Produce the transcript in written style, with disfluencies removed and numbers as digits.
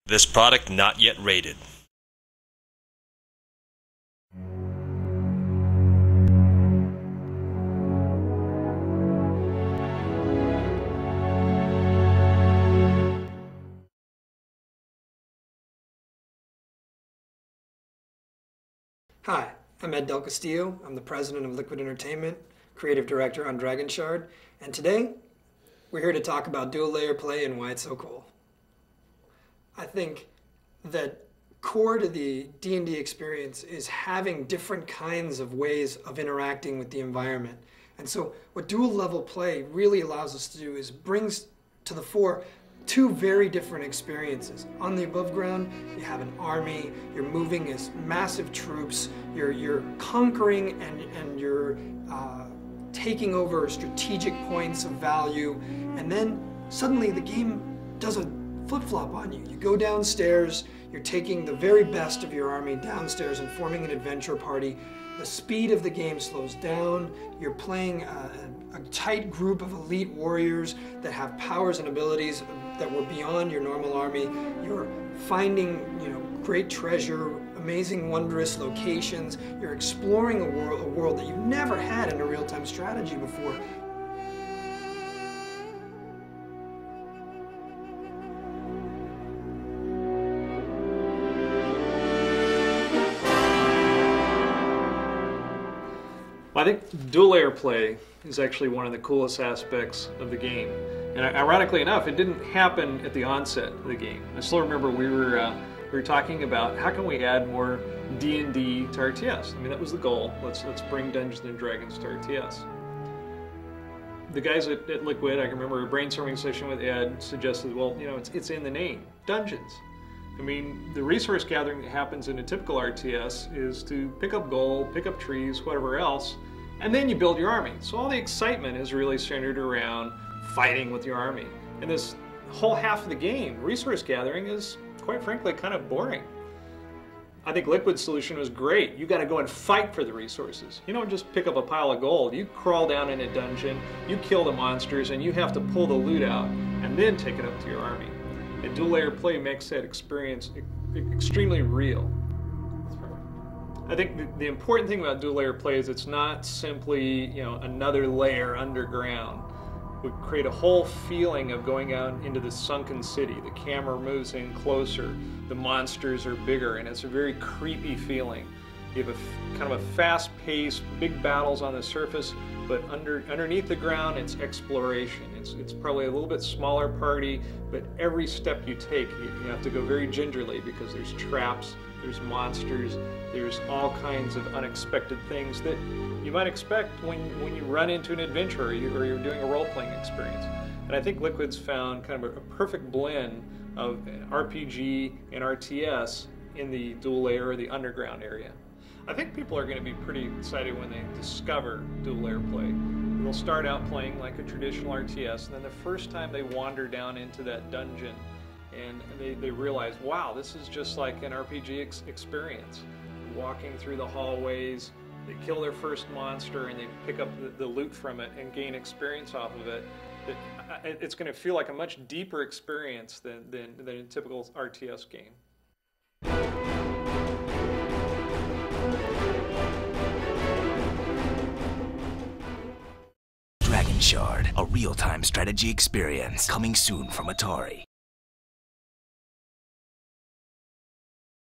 This product not yet rated. Hi, I'm Ed Del Castillo. I'm the president of Liquid Entertainment, creative director on Dragonshard, and today we're here to talk about dual layer play and why it's so cool. I think that core to the D&D experience is having different kinds of ways of interacting with the environment. And so what dual level play really allows us to do is brings to the fore two very different experiences. On the above ground, you have an army, you're moving as massive troops, you're conquering and you're taking over strategic points of value, and then suddenly the game does a flip-flop on you. You go downstairs, you're taking the very best of your army downstairs and forming an adventure party. The speed of the game slows down. You're playing a tight group of elite warriors that have powers and abilities that were beyond your normal army. You're finding, great treasure, amazing, wondrous locations. You're exploring a world that you've never had in a real-time strategy before. I think dual layer play is actually one of the coolest aspects of the game. And ironically enough, it didn't happen at the onset of the game. I still remember we were talking about how can we add more D&D to RTS. I mean, that was the goal. Let's bring Dungeons and Dragons to RTS. The guys at Liquid, I can remember a brainstorming session with Ed, suggested, well, it's in the name, Dungeons. I mean, the resource gathering that happens in a typical RTS is to pick up gold, pick up trees, whatever else, and then you build your army. So all the excitement is really centered around fighting with your army. And this whole half of the game, resource gathering, is quite frankly kind of boring. I think Liquid's solution was great. You got to go and fight for the resources. You don't just pick up a pile of gold. You crawl down in a dungeon, you kill the monsters, and you have to pull the loot out and then take it up to your army. And dual layer play makes that experience extremely real. I think the important thing about dual layer play is it's not simply another layer underground. We create a whole feeling of going out into the sunken city. The camera moves in closer, the monsters are bigger, and it's a very creepy feeling. You have a kind of a fast-paced, big battles on the surface, but underneath the ground, it's exploration. It's probably a little bit smaller party, but every step you take, you have to go very gingerly because there's traps, there's monsters, there's all kinds of unexpected things that you might expect when you run into an adventure or you're doing a role-playing experience. And I think Liquid's found kind of a perfect blend of RPG and RTS in the dual layer or the underground area. I think people are going to be pretty excited when they discover dual layer play. They'll start out playing like a traditional RTS, and then the first time they wander down into that dungeon and they realize, wow, this is just like an RPG experience. Walking through the hallways, they kill their first monster and they pick up the loot from it and gain experience off of it. It's going to feel like a much deeper experience than a typical RTS game. Dragonshard, a real-time strategy experience coming soon from Atari.